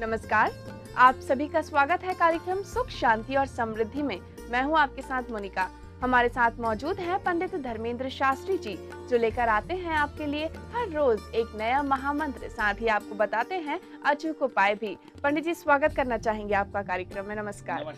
नमस्कार, आप सभी का स्वागत है कार्यक्रम सुख शांति और समृद्धि में। मैं हूं आपके साथ मोनिका। हमारे साथ मौजूद हैं पंडित धर्मेंद्र शास्त्री जी, जो लेकर आते हैं आपके लिए हर रोज एक नया महामंत्र, साथ ही आपको बताते हैं अचूक उपाय भी। पंडित जी, स्वागत करना चाहेंगे आपका कार्यक्रम में। नमस्कार।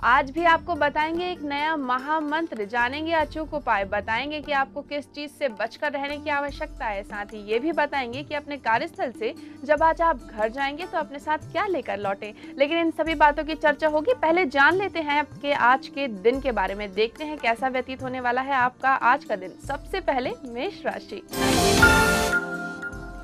आज भी आपको बताएंगे एक नया महामंत्र, जानेंगे अचूक उपाय, बताएंगे कि आपको किस चीज से बचकर रहने की आवश्यकता है। साथ ही ये भी बताएंगे कि अपने कार्यस्थल से जब आज आप घर जाएंगे तो अपने साथ क्या लेकर लौटें। लेकिन इन सभी बातों की चर्चा होगी, पहले जान लेते हैं आपके आज के दिन के बारे में। देखते हैं कैसा व्यतीत होने वाला है आपका आज का दिन। सबसे पहले मेष राशि।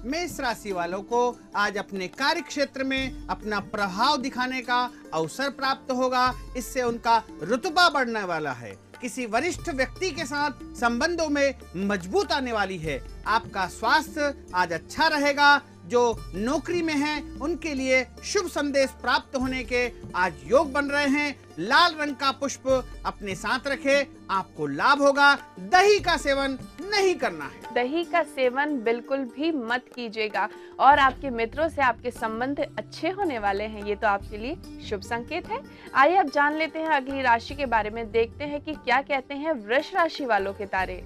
मेष राशि वालों को आज अपने कार्य क्षेत्र में अपना प्रभाव दिखाने का अवसर प्राप्त होगा। इससे उनका रुतबा बढ़ने वाला है। किसी वरिष्ठ व्यक्ति के साथ संबंधों में मजबूत आने वाली है। आपका स्वास्थ्य आज अच्छा रहेगा। जो नौकरी में हैं उनके लिए शुभ संदेश प्राप्त होने के आज योग बन रहे हैं। लाल रंग का पुष्प अपने साथ रखें, आपको लाभ होगा। दही का सेवन नहीं करना है। दही का सेवन बिल्कुल भी मत कीजिएगा और आपके मित्रों से आपके संबंध अच्छे होने वाले हैं। ये तो आपके लिए शुभ संकेत है। आइए अब जान लेते हैं अगली राशि के बारे में। देखते हैं कि क्या कहते हैं वृष राशि वालों के तारे।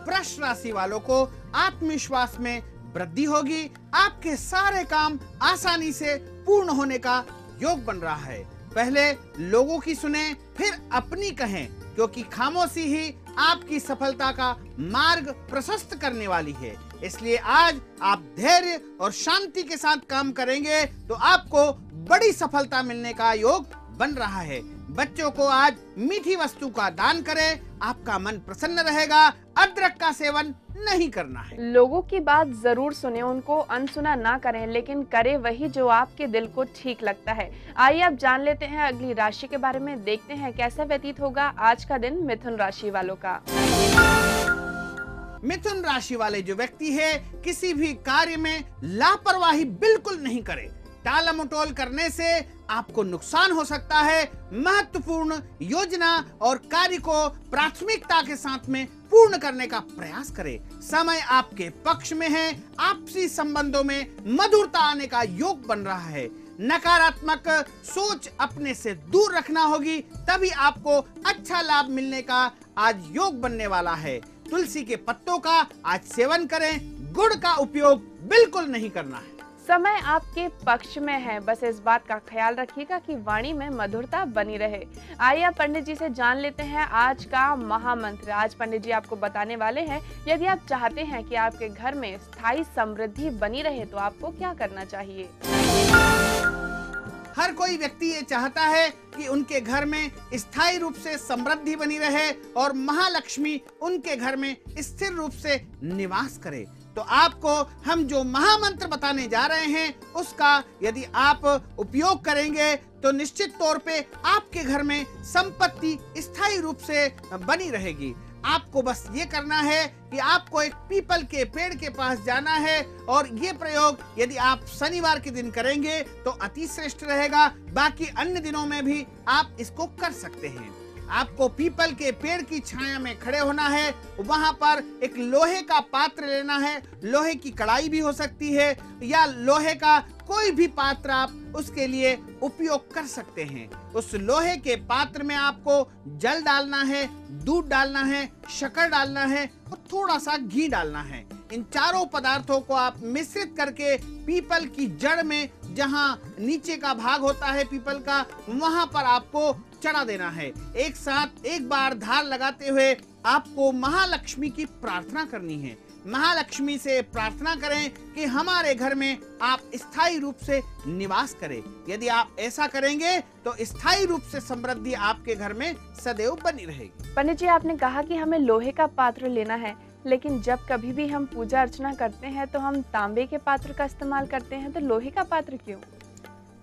वृष राशि वालों को आत्मविश्वास में वृद्धि होगी। आपके सारे काम आसानी से पूर्ण होने का योग बन रहा है। पहले लोगों की सुने, फिर अपनी कहें, क्योंकि खामोशी ही आपकी सफलता का मार्ग प्रशस्त करने वाली है। इसलिए आज आप धैर्य और शांति के साथ काम करेंगे तो आपको बड़ी सफलता मिलने का योग बन रहा है। बच्चों को आज मीठी वस्तु का दान करें, आपका मन प्रसन्न रहेगा। अदरक का सेवन नहीं करना है। लोगों की बात जरूर सुने, उनको अनसुना ना करें, लेकिन करें वही जो आपके दिल को ठीक लगता है। आइए अब जान लेते हैं अगली राशि के बारे में। देखते हैं कैसा व्यतीत होगा आज का दिन मिथुन राशि वालों का। मिथुन राशि वाले जो व्यक्ति है, किसी भी कार्य में लापरवाही बिल्कुल नहीं करे। टाल मटोल करने से आपको नुकसान हो सकता है। महत्वपूर्ण योजना और कार्य को प्राथमिकता के साथ में पूर्ण करने का प्रयास करें। समय आपके पक्ष में है। आपसी संबंधों में मधुरता आने का योग बन रहा है। नकारात्मक सोच अपने से दूर रखना होगी, तभी आपको अच्छा लाभ मिलने का आज योग बनने वाला है। तुलसी के पत्तों का आज सेवन करें। गुड़ का उपयोग बिल्कुल नहीं करना है। समय आपके पक्ष में है, बस इस बात का ख्याल रखिएगा कि वाणी में मधुरता बनी रहे। आइए आप पंडित जी से जान लेते हैं आज का महामंत्र। आज पंडित जी आपको बताने वाले हैं, यदि आप चाहते हैं कि आपके घर में स्थायी समृद्धि बनी रहे तो आपको क्या करना चाहिए। हर कोई व्यक्ति ये चाहता है कि उनके घर में स्थायी रूप से समृद्धि बनी रहे और महालक्ष्मी उनके घर में स्थिर रूप से निवास करे। तो आपको हम जो महामंत्र बताने जा रहे हैं उसका यदि आप उपयोग करेंगे तो निश्चित तौर पे आपके घर में संपत्ति स्थायी रूप से बनी रहेगी। आपको बस ये करना है कि आपको एक पीपल के पेड़ के पास जाना है और ये प्रयोग यदि आप शनिवार के दिन करेंगे तो अति श्रेष्ठ रहेगा। बाकी अन्य दिनों में भी आप इसको कर सकते हैं। आपको पीपल के पेड़ की छाया में खड़े होना है। वहां पर एक लोहे का पात्र लेना है। लोहे की कढ़ाई भी हो सकती है या लोहे का कोई भी पात्र आप उसके लिए उपयोग कर सकते हैं। उस लोहे के पात्र में आपको जल डालना है, दूध डालना है, शक्कर डालना है और थोड़ा सा घी डालना है। इन चारों पदार्थों को आप मिश्रित करके पीपल की जड़ में, जहां नीचे का भाग होता है पीपल का, वहां पर आपको चढ़ा देना है। एक साथ एक बार धार लगाते हुए आपको महालक्ष्मी की प्रार्थना करनी है। महालक्ष्मी से प्रार्थना करें कि हमारे घर में आप स्थायी रूप से निवास करें। यदि आप ऐसा करेंगे तो स्थायी रूप से समृद्धि आपके घर में सदैव बनी रहेगी। पंडित जी, आपने कहा कि हमें लोहे का पात्र लेना है, लेकिन जब कभी भी हम पूजा अर्चना करते हैं तो हम तांबे के पात्र का इस्तेमाल करते हैं, तो लोहे का पात्र क्यों?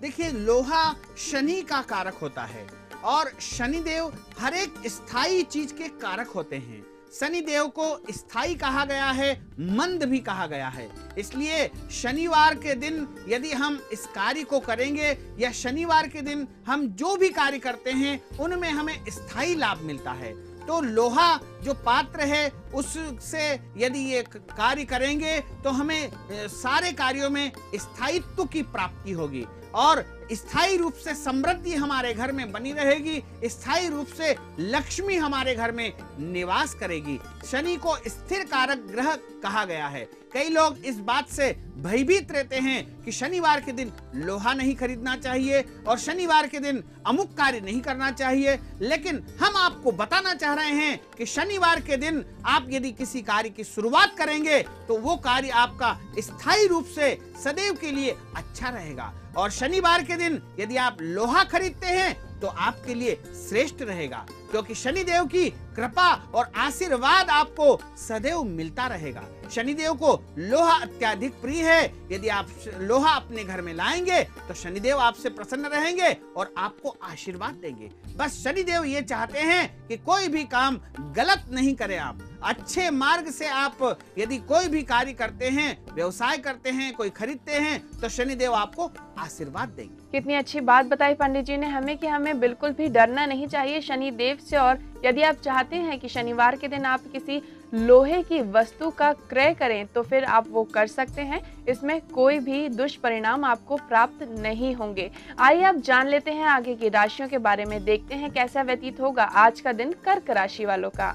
देखिए, लोहा शनि का कारक होता है और शनिदेव हर एक स्थायी चीज के कारक होते हैं। शनिदेव को स्थायी कहा गया है, मंद भी कहा गया है। इसलिए शनिवार के दिन यदि हम इस कार्य को करेंगे या शनिवार के दिन हम जो भी कार्य करते हैं उनमें हमें स्थायी लाभ मिलता है। तो लोहा जो पात्र है उससे यदि ये कार्य करेंगे तो हमें सारे कार्यों में स्थायित्व की प्राप्ति होगी और स्थायी रूप से समृद्धि हमारे घर में बनी रहेगी, स्थायी रूप से लक्ष्मी हमारे घर में निवास करेगी। शनि को स्थिर कारक ग्रह कहा गया है। कई लोग इस बात से भयभीत रहते हैं कि शनिवार के दिन लोहा नहीं खरीदना चाहिए और शनिवार के दिन अमुक कार्य नहीं करना चाहिए, लेकिन हम आपको बताना चाह रहे हैं कि शनिवार के दिन आप यदि किसी कार्य की शुरुआत करेंगे तो वो कार्य आपका स्थायी रूप से सदैव के लिए अच्छा रहेगा। और शनिवार के दिन यदि आप लोहा खरीदते हैं तो आपके लिए श्रेष्ठ रहेगा, क्योंकि शनिदेव की कृपा और आशीर्वाद आपको सदैव मिलता रहेगा। शनिदेव को लोहा अत्यधिक प्रिय है। यदि आप लोहा अपने घर में लाएंगे तो शनिदेव आपसे प्रसन्न रहेंगे और आपको आशीर्वाद देंगे। बस शनिदेव ये चाहते हैं कि कोई भी काम गलत नहीं करें, आप अच्छे मार्ग से आप यदि कोई भी कार्य करते हैं, व्यवसाय करते हैं, कोई खरीदते हैं तो शनिदेव आपको आशीर्वाद देंगे। कितनी अच्छी बात बताई पंडित जी ने हमें कि हमें बिल्कुल भी डरना नहीं चाहिए शनिदेव से। और यदि आप चाहते हैं कि शनिवार के दिन आप किसी लोहे की वस्तु का क्रय करें तो फिर आप वो कर सकते हैं, इसमें कोई भी दुष्परिणाम आपको प्राप्त नहीं होंगे। आइए आप जान लेते हैं आगे की राशियों के बारे में, देखते हैं कैसा व्यतीत होगा आज का दिन कर्क राशि वालों का।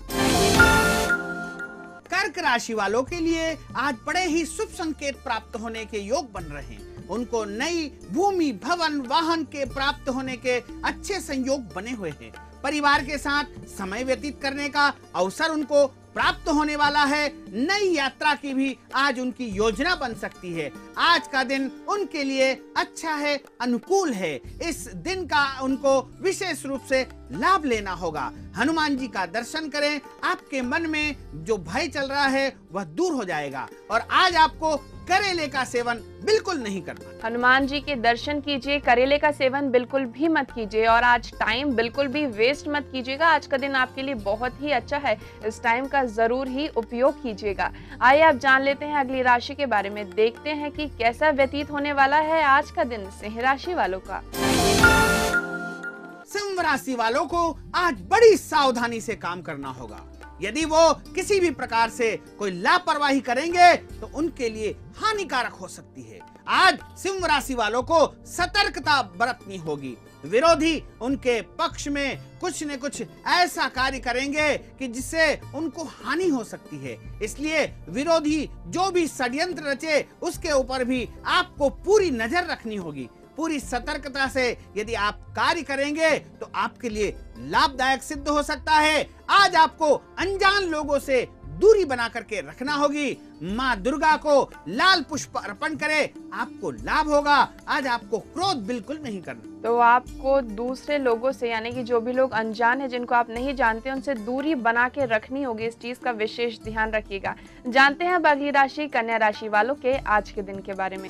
कर्क राशि वालों के लिए आज बड़े ही शुभ संकेत प्राप्त होने के योग बन रहे हैं। उनको नई भूमि, भवन, वाहन के प्राप्त होने के अच्छे संयोग बने हुए हैं। परिवार के साथ समय व्यतीत करने का अवसर उनको प्राप्त होने वाला है। नई यात्रा की भी आज उनकी योजना बन सकती है। आज का दिन उनके लिए अच्छा है, अनुकूल है। इस दिन का उनको विशेष रूप से लाभ लेना होगा। हनुमान जी का दर्शन करें, आपके मन में जो भय चल रहा है वह दूर हो जाएगा। और आज आपको करेले का सेवन बिल्कुल नहीं करना। हनुमान जी के दर्शन कीजिए, करेले का सेवन बिल्कुल भी मत कीजिए और आज टाइम बिल्कुल भी वेस्ट मत कीजिएगा। आज का दिन आपके लिए बहुत ही अच्छा है, इस टाइम का जरूर ही उपयोग कीजिएगा। आइए आप जान लेते हैं अगली राशि के बारे में, देखते हैं कि कैसा व्यतीत होने वाला है आज का दिन सिंह राशि वालों का। सिंह राशि वालों को आज बड़ी सावधानी से काम करना होगा। यदि वो किसी भी प्रकार से कोई लापरवाही करेंगे तो उनके लिए हानिकारक हो सकती है। आज सिंह राशि वालों को सतर्कता बरतनी होगी। विरोधी उनके पक्ष में कुछ न कुछ ऐसा कार्य करेंगे कि जिससे उनको हानि हो सकती है। इसलिए विरोधी जो भी षड्यंत्र रचे उसके ऊपर भी आपको पूरी नजर रखनी होगी। पूरी सतर्कता से यदि आप कार्य करेंगे तो आपके लिए लाभदायक सिद्ध हो सकता है। आज आपको अनजान लोगों से दूरी बना करके रखना होगी। माँ दुर्गा को लाल पुष्प अर्पण करें, आपको लाभ होगा। आज आपको क्रोध बिल्कुल नहीं करना। तो आपको दूसरे लोगों से, यानी कि जो भी लोग अनजान है, जिनको आप नहीं जानते, उनसे दूरी बना के रखनी होगी। इस चीज का विशेष ध्यान रखिएगा। जानते हैं अब अगली राशि कन्या राशि वालों के आज के दिन के बारे में।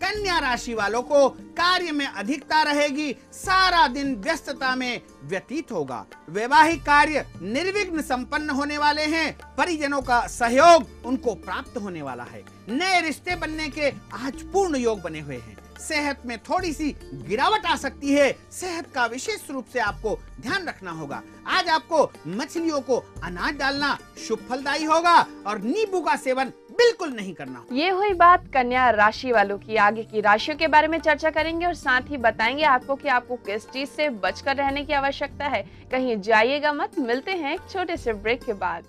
कन्या राशि वालों को कार्य में अधिकता रहेगी। सारा दिन व्यस्तता में व्यतीत होगा। वैवाहिक कार्य निर्विघ्न संपन्न होने वाले हैं। परिजनों का सहयोग उनको प्राप्त होने वाला है। नए रिश्ते बनने के आज पूर्ण योग बने हुए हैं। सेहत में थोड़ी सी गिरावट आ सकती है। सेहत का विशेष रूप से आपको ध्यान रखना होगा। आज आपको मछलियों को अनाज डालना शुभ फलदायी होगा और नींबू का सेवन बिल्कुल नहीं करना। ये हुई बात कन्या राशि वालों की। आगे की राशियों के बारे में चर्चा करेंगे और साथ ही बताएंगे आपको कि आपको किस चीज से बचकर रहने की आवश्यकता है। कहीं जाइएगा मत। मिलते हैं एक छोटे से ब्रेक के बाद।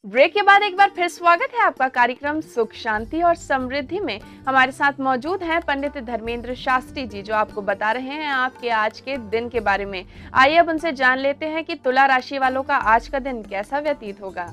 ब्रेक के बाद एक बार फिर स्वागत है आपका कार्यक्रम सुख शांति और समृद्धि में। हमारे साथ मौजूद हैं पंडित धर्मेंद्र शास्त्री जी, जो आपको बता रहे हैं आपके आज के दिन के बारे में। आइए अब उनसे जान लेते हैं कि तुला राशि वालों का आज का दिन कैसा व्यतीत होगा।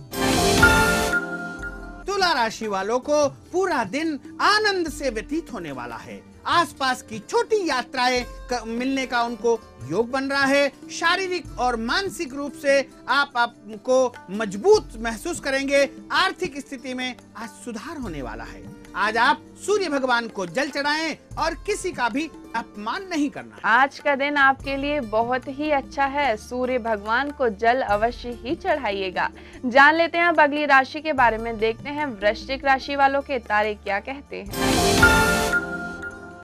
तुला राशि वालों को पूरा दिन आनंद से व्यतीत होने वाला है। आसपास की छोटी यात्राएं मिलने का उनको योग बन रहा है। शारीरिक और मानसिक रूप से आप आपको मजबूत महसूस करेंगे। आर्थिक स्थिति में आज सुधार होने वाला है। आज आप सूर्य भगवान को जल चढ़ाएं और किसी का भी अपमान नहीं करना है। आज का दिन आपके लिए बहुत ही अच्छा है। सूर्य भगवान को जल अवश्य ही चढ़ाइएगा। जान लेते हैं अब अगली राशि के बारे में। देखते हैं वृश्चिक राशि वालों के तारे क्या कहते हैं।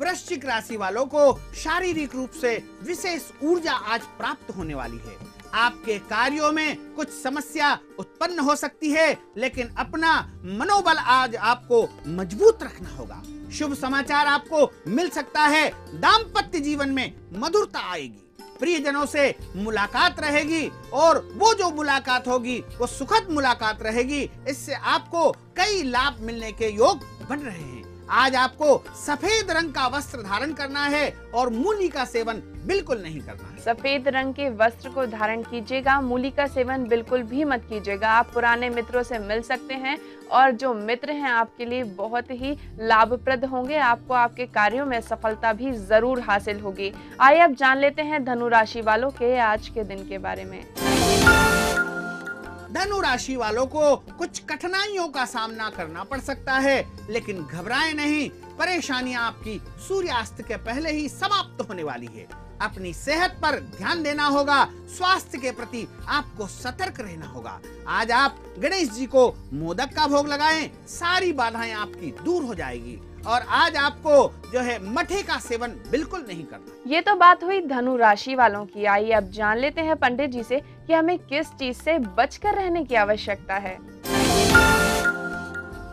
वृश्चिक राशि वालों को शारीरिक रूप से विशेष ऊर्जा आज प्राप्त होने वाली है। आपके कार्यों में कुछ समस्या उत्पन्न हो सकती है, लेकिन अपना मनोबल आज आपको मजबूत रखना होगा। शुभ समाचार आपको मिल सकता है। दाम्पत्य जीवन में मधुरता आएगी, प्रियजनों से मुलाकात रहेगी और वो जो मुलाकात होगी वो सुखद मुलाकात रहेगी। इससे आपको कई लाभ मिलने के योग बन रहे हैं। आज आपको सफेद रंग का वस्त्र धारण करना है और मूली का सेवन बिल्कुल नहीं करना है। सफेद रंग के वस्त्र को धारण कीजिएगा, मूली का सेवन बिल्कुल भी मत कीजिएगा। आप पुराने मित्रों से मिल सकते हैं और जो मित्र हैं आपके लिए बहुत ही लाभप्रद होंगे। आपको आपके कार्यों में सफलता भी जरूर हासिल होगी। आइए अब जान लेते हैं धनु राशि वालों के आज के दिन के बारे में। धनु राशि वालों को कुछ कठिनाइयों का सामना करना पड़ सकता है, लेकिन घबराएं नहीं। परेशानियां आपकी सूर्यास्त के पहले ही समाप्त होने वाली है। अपनी सेहत पर ध्यान देना होगा। स्वास्थ्य के प्रति आपको सतर्क रहना होगा। आज आप गणेश जी को मोदक का भोग लगाएं, सारी बाधाएं आपकी दूर हो जाएगी। और आज आपको जो है मठे का सेवन बिल्कुल नहीं करना। ये तो बात हुई धनु राशि वालों की। आइए अब जान लेते हैं पंडित जी से कि हमें किस चीज से बचकर रहने की आवश्यकता है।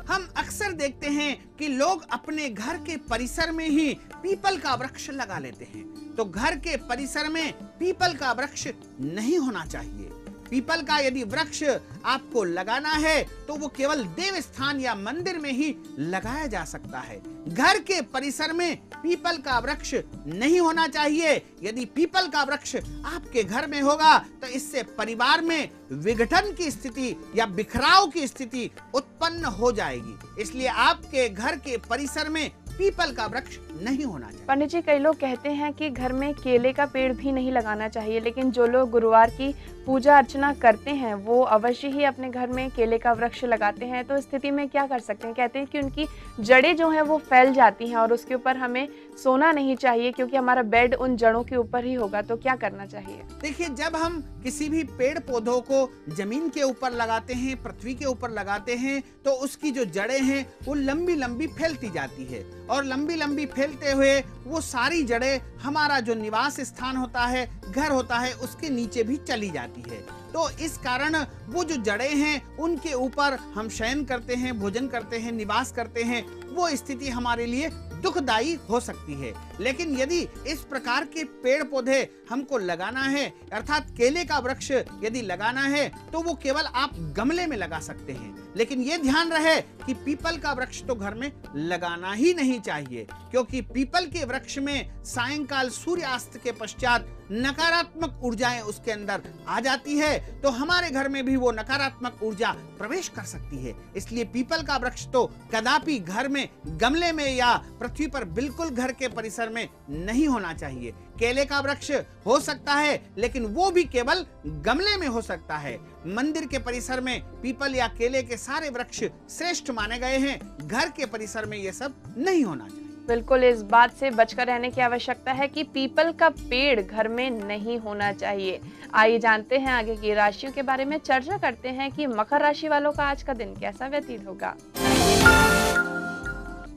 हम अक्सर देखते हैं कि लोग अपने घर के परिसर में ही पीपल का वृक्ष लगा लेते हैं, तो घर के परिसर में पीपल का वृक्ष नहीं होना चाहिए। पीपल का यदि वृक्ष आपको लगाना है तो वो केवल देव स्थान या मंदिर में ही लगाया जा सकता है। घर के परिसर में पीपल का वृक्ष नहीं होना चाहिए। यदि पीपल का वृक्ष आपके घर में होगा तो इससे परिवार में विघटन की स्थिति या बिखराव की स्थिति उत्पन्न हो जाएगी। इसलिए आपके घर के परिसर में पीपल का वृक्ष नहीं होना चाहिए। पंडित जी, कई लोग कहते हैं कि घर में केले का पेड़ भी नहीं लगाना चाहिए, लेकिन जो लोग गुरुवार की पूजा अर्चना करते हैं वो अवश्य ही अपने घर में केले का वृक्ष लगाते हैं। तो इस स्थिति में क्या कर सकते हैं? कहते हैं कि उनकी जड़ें जो हैं वो फैल जाती हैं और उसके ऊपर हमें सोना नहीं चाहिए, क्योंकि हमारा बेड उन जड़ों के ऊपर ही होगा। तो क्या करना चाहिए? देखिए, जब हम किसी भी पेड़ पौधों को जमीन के ऊपर लगाते हैं, पृथ्वी के ऊपर लगाते हैं, तो उसकी जो जड़ें हैं वो लंबी लंबी फैलती जाती है और लंबी लंबी फैलते हुए वो सारी जड़ें हमारा जो निवास स्थान होता है, घर होता है, उसके नीचे भी चली जाती है। तो इस कारण वो जो जड़ें हैं उनके ऊपर हम शयन करते हैं, भोजन करते हैं, निवास करते हैं, वो स्थिति हमारे लिए दुखदायी हो सकती है। लेकिन यदि इस प्रकार के पेड़ पौधे हमको लगाना है, अर्थात केले का वृक्ष यदि लगाना है, तो वो केवल आप गमले में लगा सकते हैं। लेकिन ये ध्यान रहे कि पीपल का वृक्ष तो घर में लगाना ही नहीं चाहिए, क्योंकि पीपल के वृक्ष में सायंकाल सूर्यास्त के पश्चात नकारात्मक ऊर्जाएं उसके अंदर आ जाती है, तो हमारे घर में भी वो नकारात्मक ऊर्जा प्रवेश कर सकती है। इसलिए पीपल का वृक्ष तो कदापि घर में गमले में या पृथ्वी पर बिल्कुल घर के परिसर में नहीं होना चाहिए। केले का वृक्ष हो सकता है, लेकिन वो भी केवल गमले में हो सकता है। मंदिर के परिसर में पीपल या केले के सारे वृक्ष श्रेष्ठ माने गए हैं। घर के परिसर में ये सब नहीं होना चाहिए। बिल्कुल इस बात से बचकर रहने की आवश्यकता है कि पीपल का पेड़ घर में नहीं होना चाहिए। आइए जानते हैं आगे की राशियों के बारे में। चर्चा करते हैं कि मकर राशि वालों का आज का दिन कैसा व्यतीत होगा।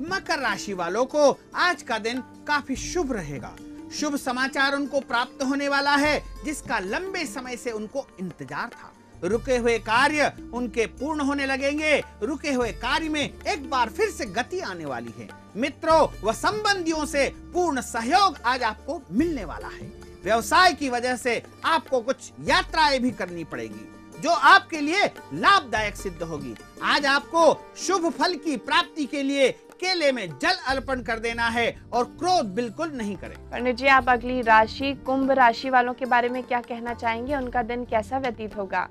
मकर राशि वालों को आज का दिन काफी शुभ रहेगा। शुभ समाचार उनको प्राप्त होने वाला है, जिसका लंबे समय से उनको इंतजार था। रुके हुए कार्य उनके पूर्ण होने लगेंगे। रुके हुए कार्य में एक बार फिर से गति आने वाली है। मित्रों व संबंधियों से पूर्ण सहयोग आज आपको मिलने वाला है। व्यवसाय की वजह से आपको कुछ यात्राएं भी करनी पड़ेगी, जो आपके लिए लाभदायक सिद्ध होगी। आज आपको शुभ फल की प्राप्ति के लिए केले में जल अर्पण कर देना है और क्रोध बिल्कुल नहीं करें। पंडित जी, आप अगली राशि कुंभ राशि वालों के बारे में क्या कहना चाहेंगे? उनका दिन कैसा व्यतीत होगा?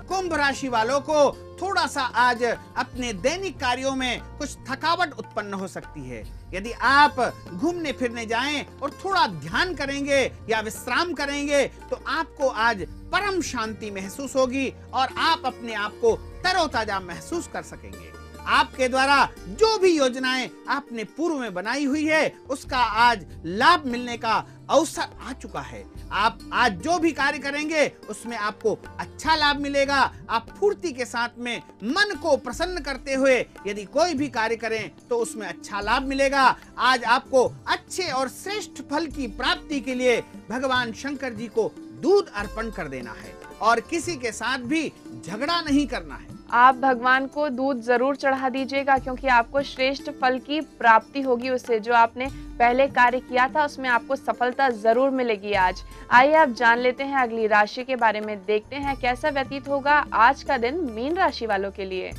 कुंभ राशि वालों को थोड़ा सा आज अपने दैनिक कार्यों में कुछ थकावट उत्पन्न हो सकती है। यदि आप घूमने फिरने जाएं और थोड़ा ध्यान करेंगे या विश्राम करेंगे तो आपको आज परम शांति महसूस होगी और आप अपने आप को तरोताजा महसूस कर सकेंगे। आपके द्वारा जो भी योजनाएं आपने पूर्व में बनाई हुई है उसका आज लाभ मिलने का अवसर आ चुका है। आप आज जो भी कार्य करेंगे उसमें आपको अच्छा लाभ मिलेगा। आप फुर्ती के साथ में मन को प्रसन्न करते हुए यदि कोई भी कार्य करें तो उसमें अच्छा लाभ मिलेगा। आज आपको अच्छे और श्रेष्ठ फल की प्राप्ति के लिए भगवान शंकर जी को दूध अर्पण कर देना है और किसी के साथ भी झगड़ा नहीं करना है। आप भगवान को दूध जरूर चढ़ा दीजिएगा, क्योंकि आपको श्रेष्ठ फल की प्राप्ति होगी उससे। जो आपने पहले कार्य किया था उसमें आपको सफलता जरूर मिलेगी आज। आइए आप जान लेते हैं अगली राशि के बारे में, देखते हैं कैसा व्यतीत होगा आज का दिन मीन राशि वालों के लिए।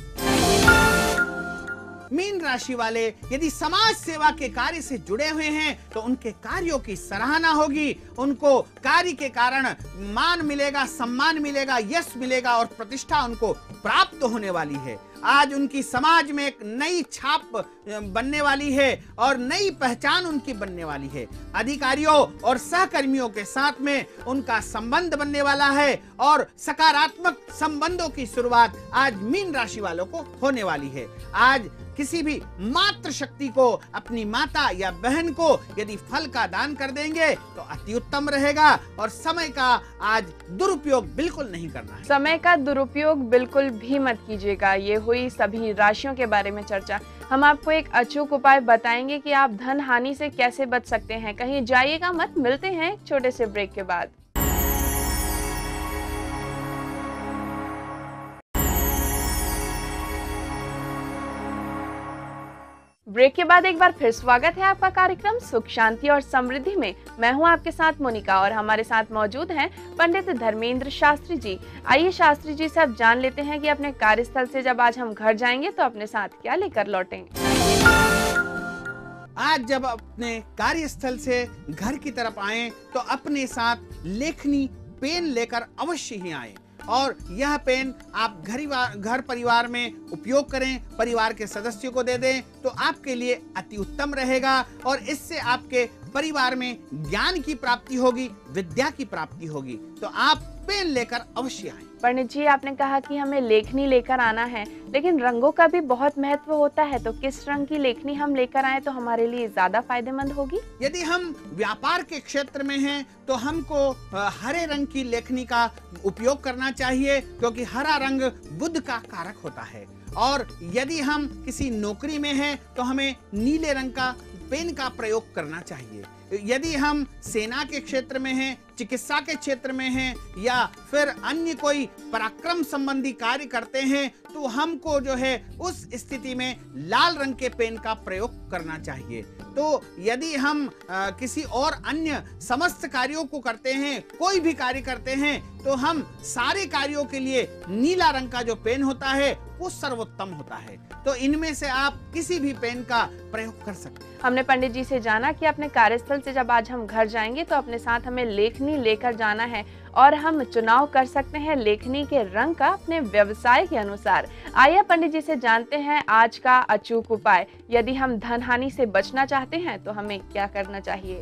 मीन राशि वाले यदि समाज सेवा के कार्य से जुड़े हुए हैं तो उनके कार्यों की सराहना होगी। उनको कार्य के कारण मान मिलेगा, सम्मान मिलेगा, यश मिलेगा और प्रतिष्ठा उनको प्राप्त होने वाली है। आज उनकी समाज में एक नई छाप बनने वाली है और नई पहचान उनकी बनने वाली है। अधिकारियों और सहकर्मियों के साथ में उनका संबंध बनने वाला है और सकारात्मक संबंधों की शुरुआत आज मीन राशि वालों को होने वाली है। आज किसी भी मातृ शक्ति को, अपनी माता या बहन को यदि फल का दान कर देंगे तो अति उत्तम रहेगा और समय का आज दुरुपयोग बिल्कुल नहीं करना है। समय का दुरुपयोग बिल्कुल भी मत कीजिएगा। ये हुई सभी राशियों के बारे में चर्चा। हम आपको एक अचूक उपाय बताएंगे कि आप धन हानि से कैसे बच सकते हैं। कहीं जाइएगा मत, मिलते हैं एक छोटे से ब्रेक के बाद। ब्रेक के बाद एक बार फिर स्वागत है आपका कार्यक्रम सुख शांति और समृद्धि में। मैं हूं आपके साथ मोनिका और हमारे साथ मौजूद हैं पंडित धर्मेंद्र शास्त्री जी। आइए शास्त्री जी से अब जान लेते हैं कि अपने कार्यस्थल से जब आज हम घर जाएंगे तो अपने साथ क्या लेकर लौटें। आज जब अपने कार्यस्थल से घर की तरफ आए तो अपने साथ लेखनी पेन लेकर अवश्य ही आए और यह पेन आप घर परिवार में उपयोग करें, परिवार के सदस्यों को दे दें तो आपके लिए अति उत्तम रहेगा और इससे आपके परिवार में ज्ञान की प्राप्ति होगी, विद्या की प्राप्ति होगी। तो आप पेन लेकर अवश्य आएं। पंडित जी, आपने कहा कि हमें लेखनी लेकर आना है, लेकिन रंगों का भी बहुत महत्व होता है, तो किस रंग की लेखनी हम लेकर आए तो हमारे लिए ज्यादा फायदेमंद होगी? यदि हम व्यापार के क्षेत्र में हैं तो हमको हरे रंग की लेखनी का उपयोग करना चाहिए, क्योंकि हरा रंग बुद्ध का कारक होता है। और यदि हम किसी नौकरी में हैं तो हमें नीले रंग का पेन का प्रयोग करना चाहिए। यदि हम सेना के क्षेत्र में हैं, चिकित्सा के क्षेत्र में हैं या फिर अन्य कोई पराक्रम संबंधी कार्य करते हैं तो हमको जो है उस स्थिति में लाल रंग के पेन का प्रयोग करना चाहिए। तो यदि हम किसी और अन्य समस्त कार्यों को करते हैं, कोई भी कार्य करते हैं, तो हम सारे कार्यों के लिए नीला रंग का जो पेन होता है वो सर्वोत्तम होता है। तो इनमें से आप किसी भी पेन का प्रयोग कर सकते हैं। हमने पंडित जी से जाना कि अपने कार्यस्थल से जब आज हम घर जाएंगे तो अपने साथ हमें लेखनी लेकर जाना है और हम चुनाव कर सकते हैं लेखनी के रंग का अपने व्यवसाय के अनुसार। आइए पंडित जी से जानते हैं आज का अचूक उपाय। यदि हम धन हानि से बचना चाहते हैं तो हमें क्या करना चाहिए?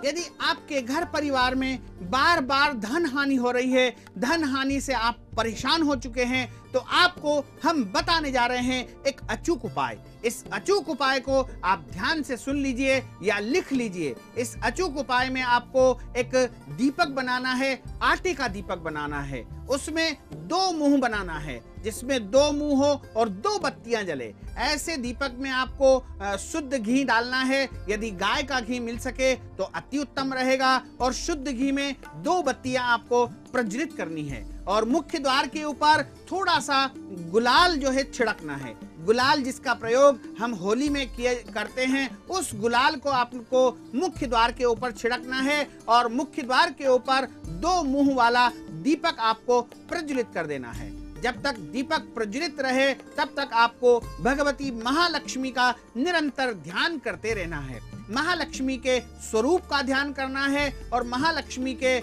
यदि आपके घर परिवार में बार बार धन हानि हो रही है, धन हानि से आप परेशान हो चुके हैं, तो आपको हम बताने जा रहे हैं एक अचूक उपाय। इस अचूक उपाय को आप ध्यान से सुन लीजिए या लिख लीजिए। इस अचूक उपाय में आपको एक दीपक बनाना है, आटे का दीपक बनाना है। उसमें 2 मुंह बनाना है जिसमें 2 मुंह हो और 2 बत्तियां जले। ऐसे दीपक में आपको शुद्ध घी डालना है। यदि गाय का घी मिल सके तो अति उत्तम रहेगा और शुद्ध घी में 2 बत्तियां आपको प्रज्वलित करनी है और मुख्य द्वार के ऊपर थोड़ा सा गुलाल जो है छिड़कना है। गुलाल जिसका प्रयोग हम होली में करते हैं, उस गुलाल को आपको मुख्य द्वार के ऊपर छिड़कना है और मुख्य द्वार के ऊपर 2 मुंह वाला दीपक आपको प्रज्वलित कर देना है। जब तक दीपक प्रज्वलित रहे तब तक आपको भगवती महालक्ष्मी का निरंतर ध्यान करते रहना है। महालक्ष्मी के स्वरूप का ध्यान करना है और महालक्ष्मी के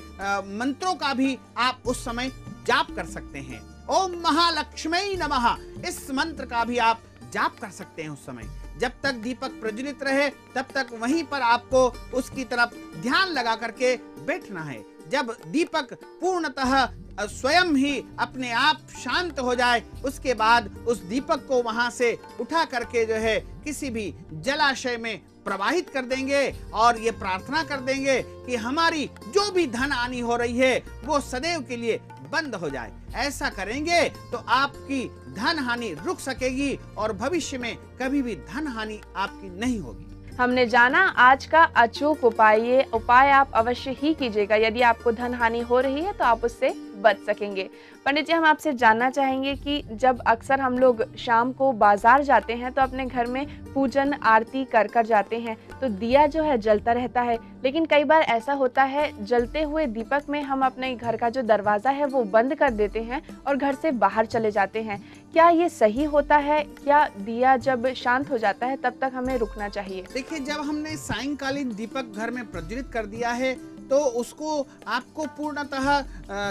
मंत्रों का भी आप उस समय जाप कर सकते हैं। ओम महालक्ष्मी नमः, इस मंत्र का भी आप जाप कर सकते हैं उस समय। जब तक दीपक प्रज्वलित रहे तब तक वहीं पर आपको उसकी तरफ ध्यान लगा करके बैठना है। जब दीपक पूर्णतः स्वयं ही अपने आप शांत हो जाए, उसके बाद उस दीपक को वहां से उठा करके जो है किसी भी जलाशय में प्रवाहित कर देंगे और ये प्रार्थना कर देंगे कि हमारी जो भी धन हानि हो रही है वो सदैव के लिए बंद हो जाए। ऐसा करेंगे तो आपकी धन हानि रुक सकेगी और भविष्य में कभी भी धन हानि आपकी नहीं होगी। हमने जाना आज का अचूक उपाय। ये उपाय आप अवश्य ही कीजिएगा। यदि आपको धन हानि हो रही है तो आप उससे बच सकेंगे। पंडित जी, हम आपसे जानना चाहेंगे कि जब अक्सर हम लोग शाम को बाजार जाते हैं तो अपने घर में पूजन आरती कर जाते हैं तो दिया जो है जलता रहता है, लेकिन कई बार ऐसा होता है जलते हुए दीपक में हम अपने घर का जो दरवाजा है वो बंद कर देते हैं और घर से बाहर चले जाते हैं। क्या ये सही होता है? क्या दिया जब शांत हो जाता है तब तक हमें रुकना चाहिए? देखिए, जब हमने सायंकालीन दीपक घर में प्रज्वलित कर दिया है तो उसको आपको पूर्णतः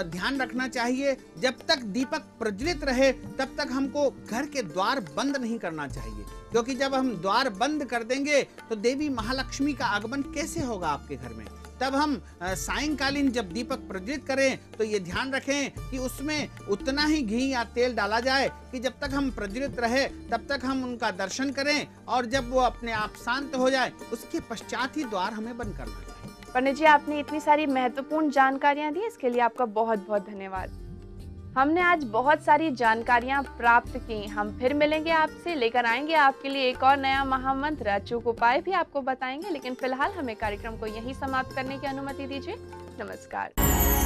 ध्यान रखना चाहिए। जब तक दीपक प्रज्वलित रहे तब तक हमको घर के द्वार बंद नहीं करना चाहिए, क्योंकि जब हम द्वार बंद कर देंगे तो देवी महालक्ष्मी का आगमन कैसे होगा आपके घर में। तब हम सायंकालीन जब दीपक प्रज्वलित करें तो ये ध्यान रखें कि उसमें उतना ही घी या तेल डाला जाए कि जब तक हम प्रज्वलित रहे तब तक हम उनका दर्शन करें, और जब वो अपने आप शांत हो जाए उसके पश्चात ही द्वार हमें बंद करना चाहिए। पंडित जी, आपने इतनी सारी महत्वपूर्ण जानकारियां दी, इसके लिए आपका बहुत बहुत धन्यवाद। हमने आज बहुत सारी जानकारियां प्राप्त की। हम फिर मिलेंगे आपसे, लेकर आएंगे आपके लिए एक और नया महामंत्र, अचूक उपाय भी आपको बताएंगे। लेकिन फिलहाल हमें कार्यक्रम को यहीं समाप्त करने की अनुमति दीजिए। नमस्कार।